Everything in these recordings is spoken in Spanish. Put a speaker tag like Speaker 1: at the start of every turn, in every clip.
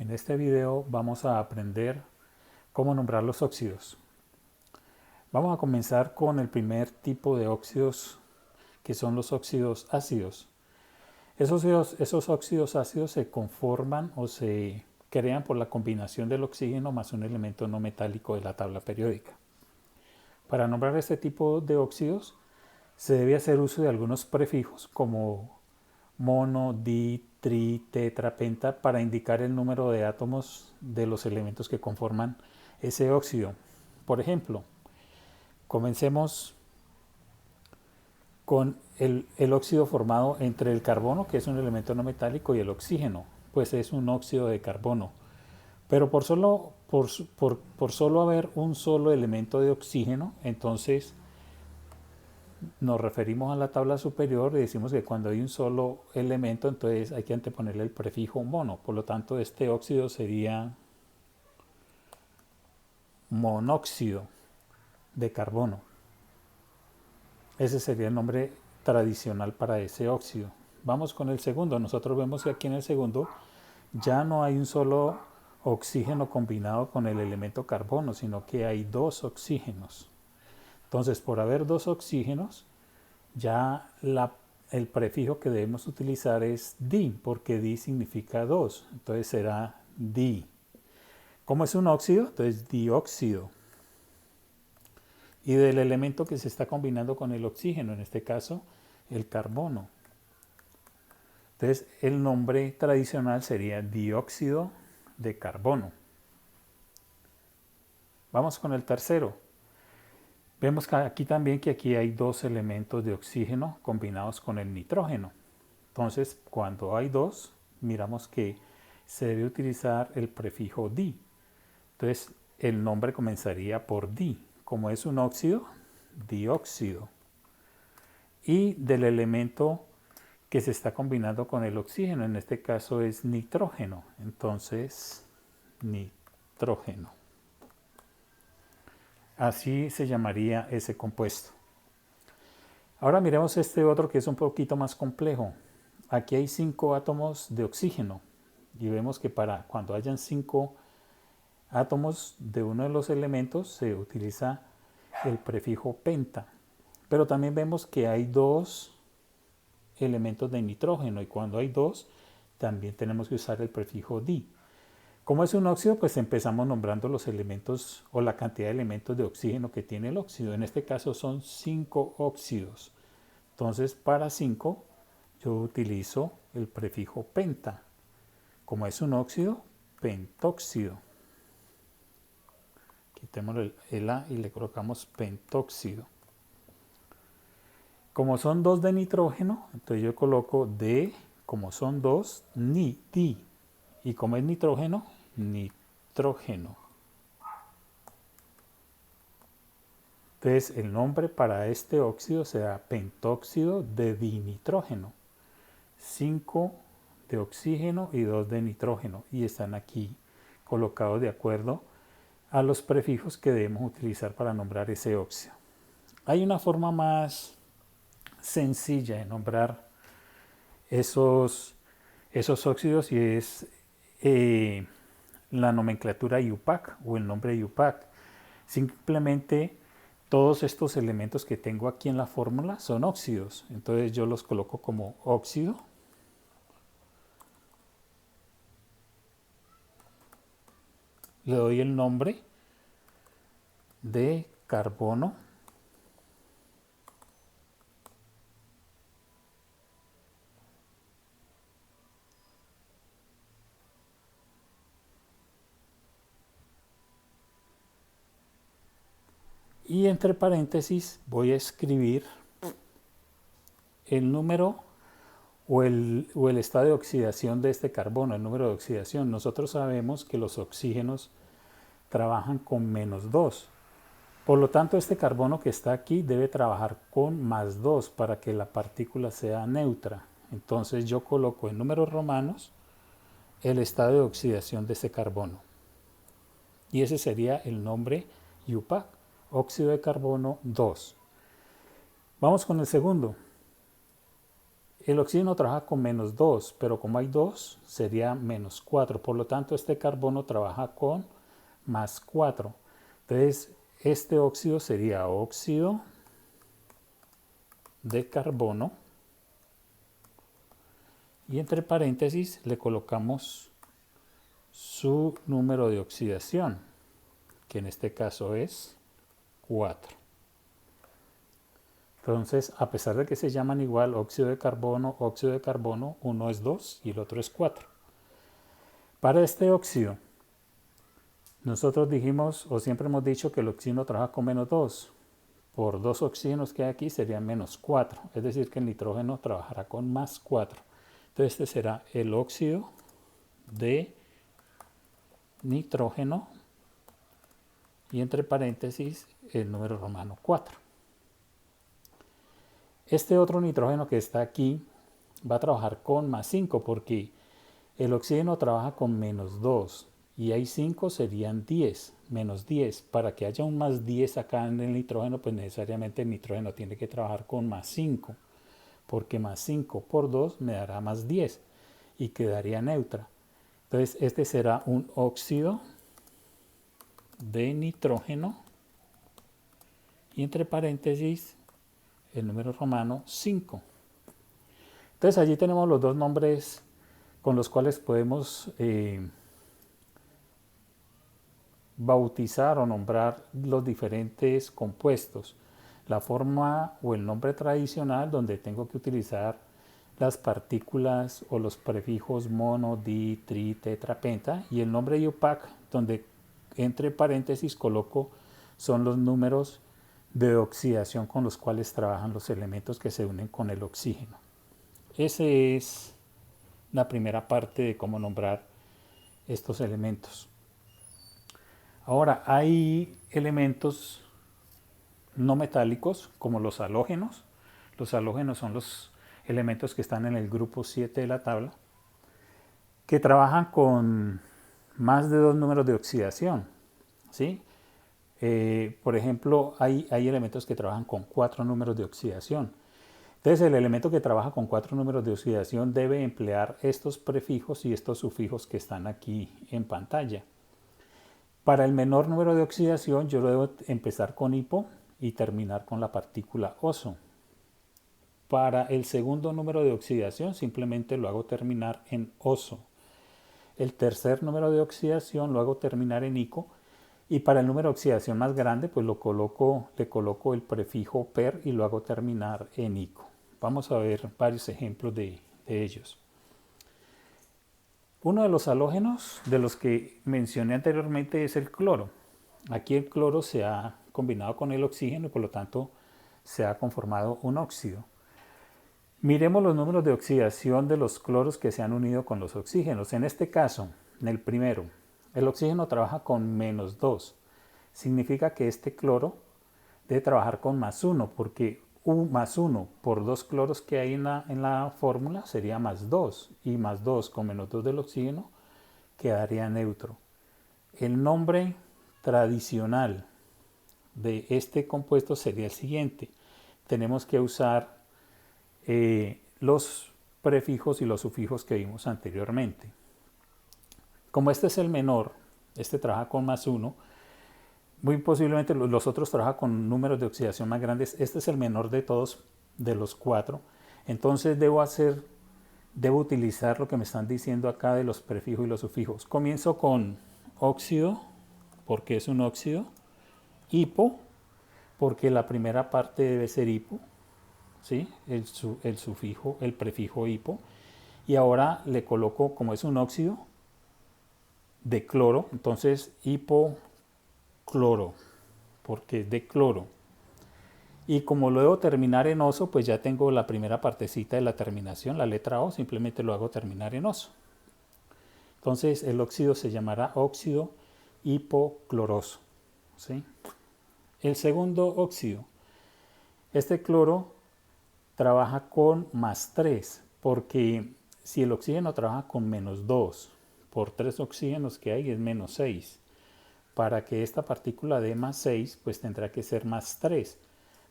Speaker 1: En este video vamos a aprender cómo nombrar los óxidos. Vamos a comenzar con el primer tipo de óxidos, que son los óxidos ácidos. Esos óxidos ácidos se conforman o se crean por la combinación del oxígeno más un elemento no metálico de la tabla periódica. Para nombrar este tipo de óxidos se debe hacer uso de algunos prefijos como mono, di, tri, tetra, penta para indicar el número de átomos de los elementos que conforman ese óxido. Por ejemplo, comencemos con el óxido formado entre el carbono, que es un elemento no metálico, y el oxígeno, pues es un óxido de carbono. Pero por solo haber un solo elemento de oxígeno, entonces nos referimos a la tabla superior y decimos que cuando hay un solo elemento, entonces hay que anteponerle el prefijo mono. Por lo tanto, este óxido sería monóxido de carbono. Ese sería el nombre tradicional para ese óxido. Vamos con el segundo. Nosotros vemos que aquí en el segundo ya no hay un solo oxígeno combinado con el elemento carbono, sino que hay dos oxígenos. Entonces, por haber dos oxígenos, ya el prefijo que debemos utilizar es di, porque di significa dos. Entonces será di. ¿Cómo es un óxido? Entonces dióxido. Y del elemento que se está combinando con el oxígeno, en este caso el carbono. Entonces el nombre tradicional sería dióxido de carbono. Vamos con el tercero. Vemos que aquí también que aquí hay dos elementos de oxígeno combinados con el nitrógeno. Entonces, cuando hay dos, miramos que se debe utilizar el prefijo di. Entonces, el nombre comenzaría por di. Como es un óxido, dióxido. Y del elemento que se está combinando con el oxígeno, en este caso es nitrógeno. Entonces, nitrógeno. Así se llamaría ese compuesto. Ahora miremos este otro que es un poquito más complejo. Aquí hay 5 átomos de oxígeno y vemos que para cuando hayan 5 átomos de uno de los elementos se utiliza el prefijo penta. Pero también vemos que hay 2 elementos de nitrógeno y cuando hay 2 también tenemos que usar el prefijo di. Como es un óxido, pues empezamos nombrando los elementos o la cantidad de elementos de oxígeno que tiene el óxido. En este caso son 5 óxidos. Entonces, para 5 yo utilizo el prefijo penta. Como es un óxido, pentóxido. Quitemos el A y le colocamos pentóxido. Como son 2 de nitrógeno, entonces yo coloco D, como son 2, ni, di. Y como es nitrógeno, nitrógeno. Entonces el nombre para este óxido será pentóxido de dinitrógeno. 5 de oxígeno y 2 de nitrógeno. Y están aquí colocados de acuerdo a los prefijos que debemos utilizar para nombrar ese óxido. Hay una forma más sencilla de nombrar esos óxidos y es la nomenclatura IUPAC o el nombre IUPAC. Simplemente todos estos elementos que tengo aquí en la fórmula son óxidos. Entonces yo los coloco como óxido. Le doy el nombre de carbono. Y entre paréntesis voy a escribir el número o el estado de oxidación de este carbono, el número de oxidación. Nosotros sabemos que los oxígenos trabajan con -2. Por lo tanto, este carbono que está aquí debe trabajar con +2 para que la partícula sea neutra. Entonces yo coloco en números romanos el estado de oxidación de ese carbono. Y ese sería el nombre IUPAC, óxido de carbono 2. Vamos con el segundo. El oxígeno trabaja con menos 2, pero como hay 2, sería menos 4. Por lo tanto, este carbono trabaja con más 4. Entonces, este óxido sería óxido de carbono. Y entre paréntesis le colocamos su número de oxidación, que en este caso es 4. Entonces, a pesar de que se llaman igual óxido de carbono, uno es 2 y el otro es 4. Para este óxido, nosotros dijimos o siempre hemos dicho que el oxígeno trabaja con menos 2. Por 2 oxígenos que hay aquí serían menos 4. Es decir, que el nitrógeno trabajará con más 4. Entonces este será el óxido de nitrógeno y entre paréntesis el número romano 4. Este otro nitrógeno que está aquí va a trabajar con más 5 porque el oxígeno trabaja con menos 2 y hay 5 serían 10, menos 10. Para que haya un más 10 acá en el nitrógeno, pues necesariamente el nitrógeno tiene que trabajar con más 5, porque más 5 por 2 me dará más 10 y quedaría neutra. Entonces este será un óxido de nitrógeno y entre paréntesis el número romano 5. Entonces allí tenemos los dos nombres con los cuales podemos bautizar o nombrar los diferentes compuestos. La forma o el nombre tradicional donde tengo que utilizar las partículas o los prefijos mono, di, tri, tetra, penta, y el nombre IUPAC donde entre paréntesis coloco son los números de oxidación con los cuales trabajan los elementos que se unen con el oxígeno. Esa es la primera parte de cómo nombrar estos elementos. Ahora, hay elementos no metálicos como los halógenos. Los halógenos son los elementos que están en el grupo 7 de la tabla, que trabajan con más de 2 números de oxidación, ¿sí? Por ejemplo, hay elementos que trabajan con 4 números de oxidación. Entonces, el elemento que trabaja con 4 números de oxidación debe emplear estos prefijos y estos sufijos que están aquí en pantalla. Para el menor número de oxidación, yo debo empezar con hipo y terminar con la partícula oso. Para el segundo número de oxidación, simplemente lo hago terminar en oso. El tercer número de oxidación lo hago terminar en ico. Y para el número de oxidación más grande, pues le coloco el prefijo per y lo hago terminar en ico. Vamos a ver varios ejemplos de ellos. Uno de los halógenos de los que mencioné anteriormente es el cloro. Aquí el cloro se ha combinado con el oxígeno y por lo tanto se ha conformado un óxido. Miremos los números de oxidación de los cloros que se han unido con los oxígenos. En este caso, en el primero, el oxígeno trabaja con menos 2. Significa que este cloro debe trabajar con más 1 porque más 1 por 2 cloros que hay en la fórmula sería más 2 y más 2 con menos 2 del oxígeno quedaría neutro. El nombre tradicional de este compuesto sería el siguiente. Tenemos que usar los prefijos y los sufijos que vimos anteriormente. Como este es el menor, este trabaja con más 1, muy posiblemente los otros trabajan con números de oxidación más grandes. Este es el menor de todos, de los 4. Entonces debo utilizar lo que me están diciendo acá de los prefijos y los sufijos. Comienzo con óxido, porque es un óxido. Hipo, porque la primera parte debe ser hipo, ¿sí? El sufijo, el prefijo hipo. Y ahora le coloco, como es un óxido de cloro, entonces hipocloro, porque es de cloro. Y como lo debo terminar en oso, pues ya tengo la primera partecita de la terminación, la letra O, simplemente lo hago terminar en oso. Entonces el óxido se llamará óxido hipocloroso, ¿sí? El segundo óxido, este cloro trabaja con más 3, porque si el oxígeno trabaja con menos 2, por 3 oxígenos que hay es menos 6. Para que esta partícula dé más 6, pues tendrá que ser más 3,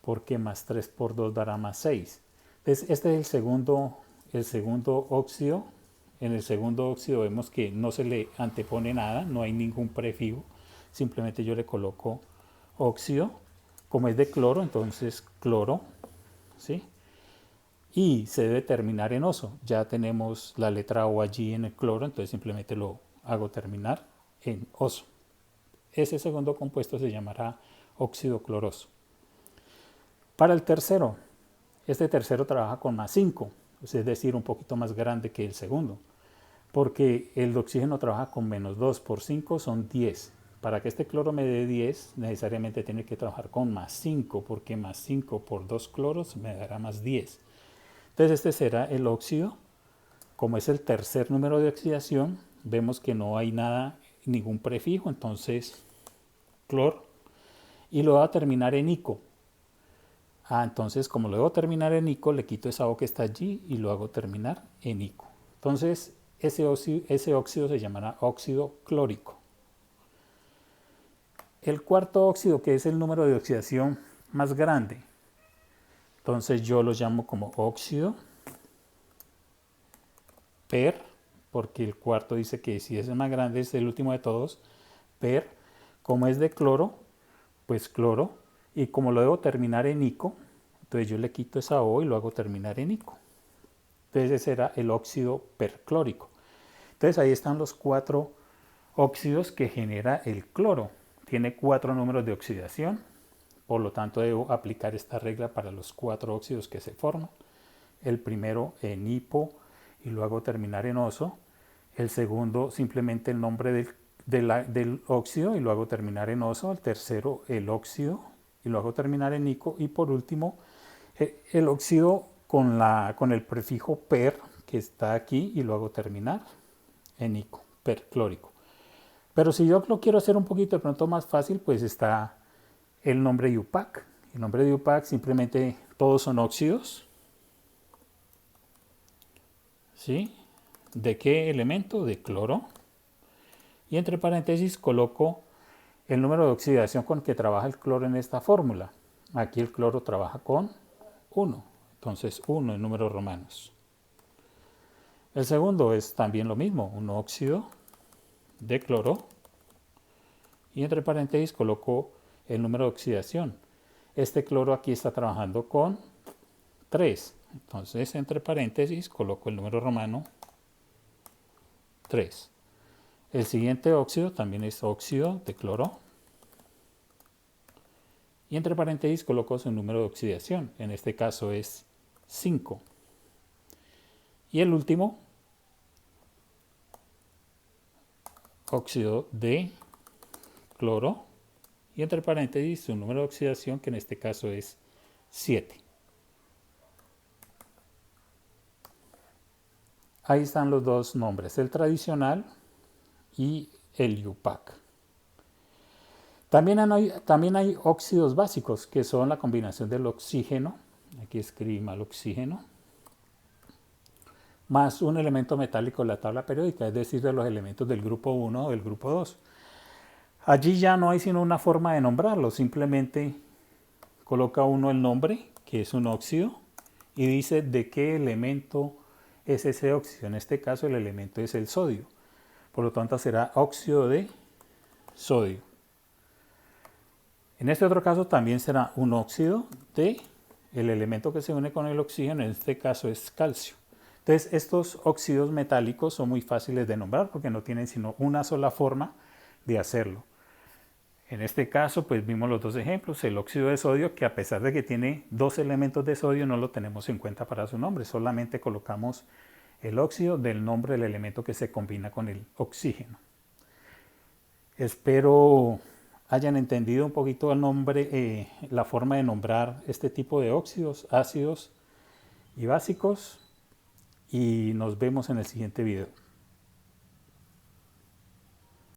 Speaker 1: porque más 3 por 2 dará más 6. Este es el segundo óxido. En el segundo óxido vemos que no se le antepone nada, no hay ningún prefijo, simplemente yo le coloco óxido. Como es de cloro, entonces cloro, ¿sí? Y se debe terminar en oso. Ya tenemos la letra O allí en el cloro, entonces simplemente lo hago terminar en oso. Ese segundo compuesto se llamará óxido cloroso. Para el tercero, este tercero trabaja con +5, es decir, un poquito más grande que el segundo, porque el oxígeno trabaja con -2 por 5 son 10. Para que este cloro me dé 10, necesariamente tiene que trabajar con +5, porque +5 por 2 cloros me dará +10. Entonces este será el óxido. Como es el tercer número de oxidación, vemos que no hay nada, ningún prefijo, entonces clor, y lo voy a terminar en ico. Entonces como lo debo terminar en ico, le quito esa O que está allí y lo hago terminar en ico. Entonces ese óxido se llamará óxido clórico. El cuarto óxido, que es el número de oxidación más grande, entonces yo lo llamo como óxido per, porque el cuarto dice que si es el más grande es el último de todos, per, como es de cloro, pues cloro, y como lo debo terminar en ico, entonces yo le quito esa O y lo hago terminar en ico. Entonces ese será el óxido perclórico. Entonces ahí están los 4 óxidos que genera el cloro. Tiene 4 números de oxidación, por lo tanto debo aplicar esta regla para los 4 óxidos que se forman. El primero en hipo y lo hago terminar en oso. El segundo simplemente el nombre del óxido y lo hago terminar en oso. El tercero el óxido y lo hago terminar en ico. Y por último el óxido con el prefijo per que está aquí y lo hago terminar en ico, perclórico. Pero si yo lo quiero hacer un poquito de pronto más fácil, pues está el nombre IUPAC. El nombre de IUPAC simplemente todos son óxidos. ¿Sí? ¿De qué elemento? De cloro. Y entre paréntesis coloco el número de oxidación con que trabaja el cloro en esta fórmula. Aquí el cloro trabaja con 1. Entonces 1 en números romanos. El segundo es también lo mismo, un óxido de cloro. Y entre paréntesis coloco el número de oxidación. Este cloro aquí está trabajando con 3. Entonces entre paréntesis coloco el número romano 3. El siguiente óxido también es óxido de cloro. Y entre paréntesis coloco su número de oxidación. En este caso es 5. Y el último, óxido de cloro. Y entre paréntesis su número de oxidación, que en este caso es 7. Ahí están los dos nombres, el tradicional y el IUPAC. También hay óxidos básicos, que son la combinación del oxígeno, aquí escribí mal oxígeno, más un elemento metálico de la tabla periódica, es decir, de los elementos del grupo 1 o del grupo 2. Allí ya no hay sino una forma de nombrarlo, simplemente coloca uno el nombre, que es un óxido, y dice de qué elemento es ese óxido. En este caso el elemento es el sodio, por lo tanto será óxido de sodio. En este otro caso también será un óxido de el elemento que se une con el oxígeno, en este caso es calcio. Entonces estos óxidos metálicos son muy fáciles de nombrar porque no tienen sino una sola forma de hacerlo. En este caso pues vimos los dos ejemplos, el óxido de sodio, que a pesar de que tiene 2 elementos de sodio no lo tenemos en cuenta para su nombre, solamente colocamos el óxido del nombre del elemento que se combina con el oxígeno. Espero hayan entendido un poquito el nombre, la forma de nombrar este tipo de óxidos, ácidos y básicos, y nos vemos en el siguiente video.